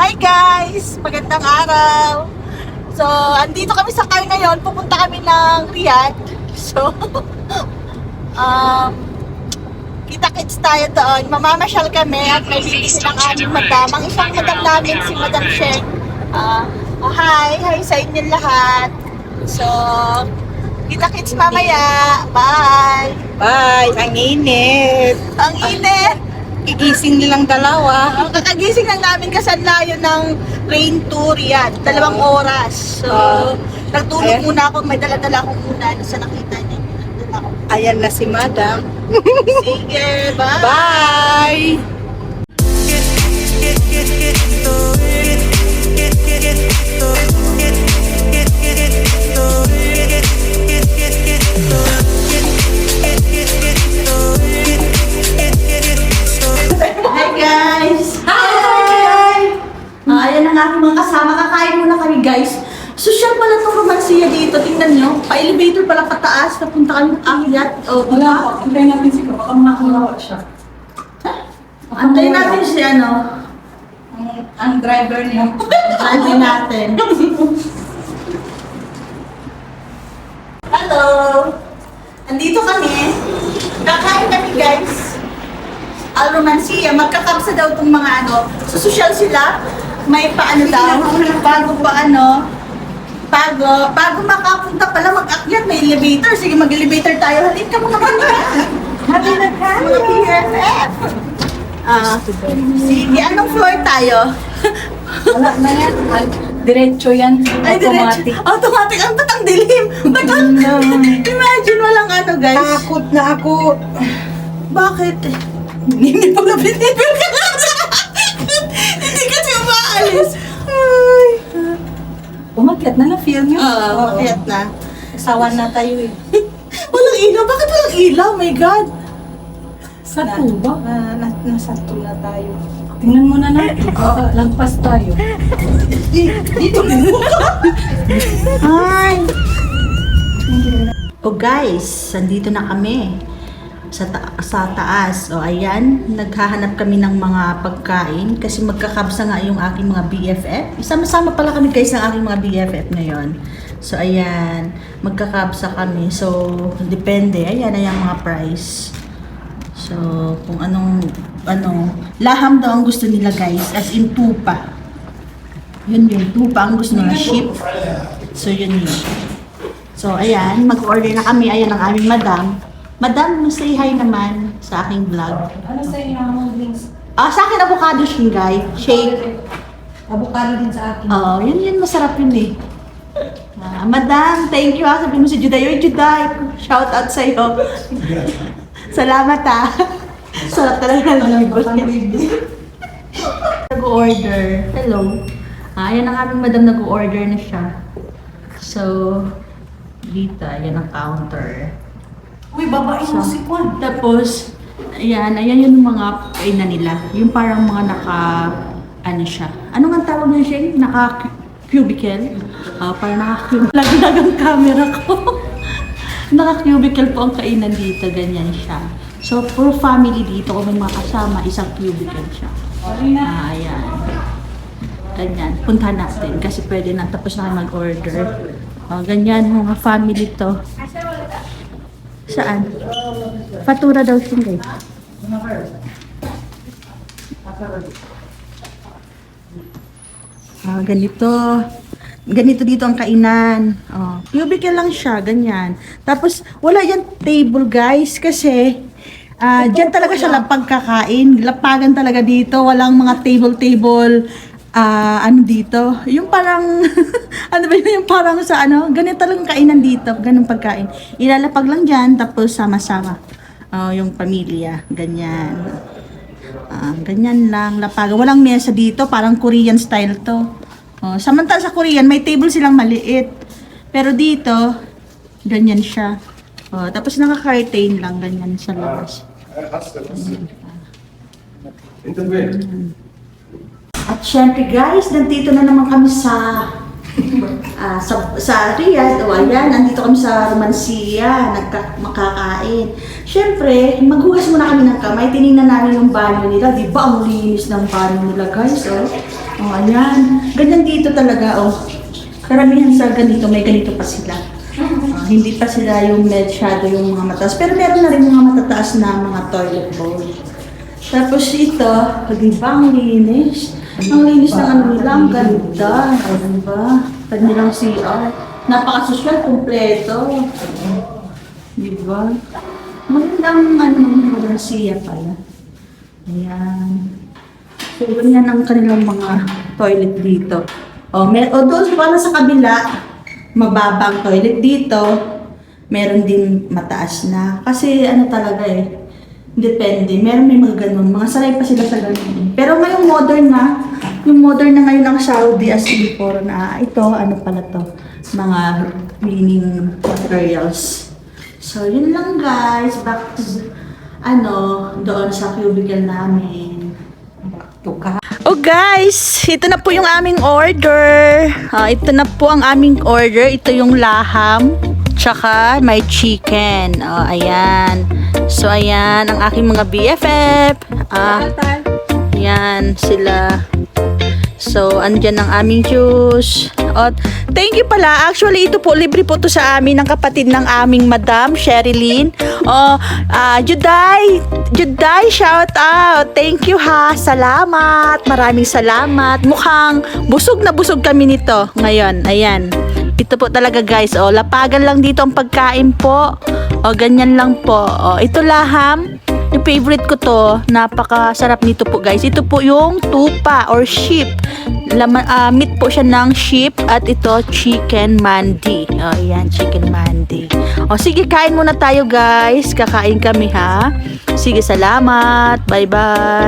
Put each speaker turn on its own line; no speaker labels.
Hi guys! Magandang araw! So, andito kami sa car ngayon. Pupunta kami ng Riyadh. So, kita-kits tayo doon. Mamamasyal kami at may bibisi ng aming madam. Ang isang madam namin, si Madam Sheng. Hi! Hi sa inyo lahat! So, kita-kits mamaya! Bye!
Bye! Ang init!
Ang init!
Gigising nilang dalawa.
Kakagising lang namin kasi ang layo ng train to Riyadh. 2 oras. So, nagtulog muna ako. May dala-dala akong muna. Sa nakita niyo. Dala ko.
Ayan na si Madam.
Sige, bye!
Bye!
Hi guys! Hi! Ayan ang aking mga kasama. Kakain muna kami guys. Social pala itong romansiya dito. Tingnan nyo. Pa-elevator pala pataas. Napunta kami ng akyat. O,
Wala po. Antayin natin siguro. Baka makakalawa siya.
antayin natin si ano.
Ang driver niya.
Antayin natin. Hello! Andito kami. Kakain kami guys. Al-Romancia, magkakapsa daw itong mga ano. So, social sila. May paano daw. Bago makapunta pala mag-akyat, may elevator. Sige, mag-elevator tayo. Halin ka mga kanina. Halin na ka. Mga BFF. Sige, anong floor tayo?
Wala na yan. Diretso yan.
Ay,
Automatic.
Automatic. Ang batang dilim. Imagine, walang ano, guys.
Takot na ako.
Bakit? Hindi pala pinipil ka lang. Hindi kasi umaalis. Ay.
Umakyat na na-feel niyo.
Oo, kayat na.
Sawan na tayo eh.
Walang ilaw. Bakit walang ilaw? My God.
Sa tuba.
Nasa tula tayo.
Tingnan mo na natin. Baka lagpas tayo.
Dito din mo ka. Hi. Oh guys, andito na kami. Sa taas. O ayan, naghahanap kami ng mga pagkain kasi magkakabsa nga yung aking mga BFF. Isama-sama pala kami guys ng aking mga BFF ngayon. So ayan, magkakabsa kami. So depende, ayan na yung mga price. So kung laham daw ang gusto nila guys, as in tupa. Yun yung tupa ang gusto nila, sheep. So yun. So ayan, mag-order na kami. Ayan ang aming madam. Madam, say hi naman sa aking vlog.
Ano sa inyo ang drinks?
Sa akin avocado shingai, shake.
Avocado din sa akin.
Yun masarap yun eh. Madam, thank you Sabi mo si Juday, oy Juday, shout out sa iyo. Salamat Sarap talaga ng nag-order. Hello. Ayan ang aming madam, nag-order na siya. So, dito, ayan ang counter.
Uy, babae mo si Kwan.
Tapos, ayan yung mga kainan nila. Yung parang mga ano siya. Ano nga tawag niya siya? Naka-cubicle? Parang naka-cubicle. Laglag ang camera ko. Naka-cubicle po ang kainan dito. Ganyan siya. So, for family dito, kung may mga kasama, isang cubicle siya. Ayan. Ganyan. Puntahan natin kasi pwede na. Tapos na kayo mag-order. Ganyan, mga family to. Saan? Fatura daw siya guys. Ganito. Ganito dito ang kainan. Cubicle lang siya, ganyan. Tapos, wala yan table guys kasi dyan talaga siya lang pagkakain. Lapagan talaga dito. Walang mga table. Dito. Yung parang, ano ba yun? Yung parang sa ganito lang kainan dito. Ganun pagkain. Ilalapag lang dyan, tapos sama-sama. Yung pamilya. Ganyan. Ganyan lang, lapagan. Walang mesa dito, parang Korean style to. Samantala sa Korean, may table silang maliit. Pero dito, ganyan siya. Tapos naka-curtain lang, ganyan sa labas. At syempre guys, nandito na naman kami sa Riyadh. Ayan, nandito kami sa Romancia, makakain. Syempre, maghugas muna kami ng kamay. Tinignan namin yung banyo nila. Di ba ang linis ng banyo nila guys? Oh, ayan. Ganyan dito talaga, oh. Karamihan sa ganito, may ganito pa sila. Hindi pa sila yung masyado yung mga mataas. Pero meron na rin mga matataas na mga toilet bowl. Tapos ito, diba, ang linis. Ang linis ng ano nila, ang ganda. Diba? Kanilang CR. Napaka-social, kumpleto. Diba? Magandang ano, siya pala. Ayan. So, ganyan ang kanilang mga toilet dito. Doon pala sa kabila, mababang toilet dito. Meron din mataas na. Kasi ano talaga depende. Meron may mga ganun. Mga sanay pa sila sa ganun. Pero ngayong modern na, yung modern na ngayon ng Saudi as before na ito, ano pala to? Mga cleaning materials. So, yun lang guys. Back to, doon sa cubicle namin. Oh guys, ito na po yung aming order. Ito na po ang aming order. Ito yung laham, tsaka may chicken. Ayan. So, ayan ang aking mga BFF. Ayan sila. So, andyan ang aming juice. Thank you pala. Actually, ito po, libre po to sa amin ng kapatid ng aming Madam, Sherilyn. Juday, shout out. Thank you ha. Salamat. Maraming salamat. Mukhang busog na busog kami nito ngayon. Ayan. Ito po talaga guys. Lapagan lang dito ang pagkain po. Ganyan lang po. Ito laham. Yung favorite ko to, napakasarap nito po guys. Ito po yung tupa or sheep. Meat po siya ng sheep at ito chicken mandi. Ayan, chicken mandi. Sige, kain muna tayo guys. Kakain kami ha. Sige, salamat. Bye-bye.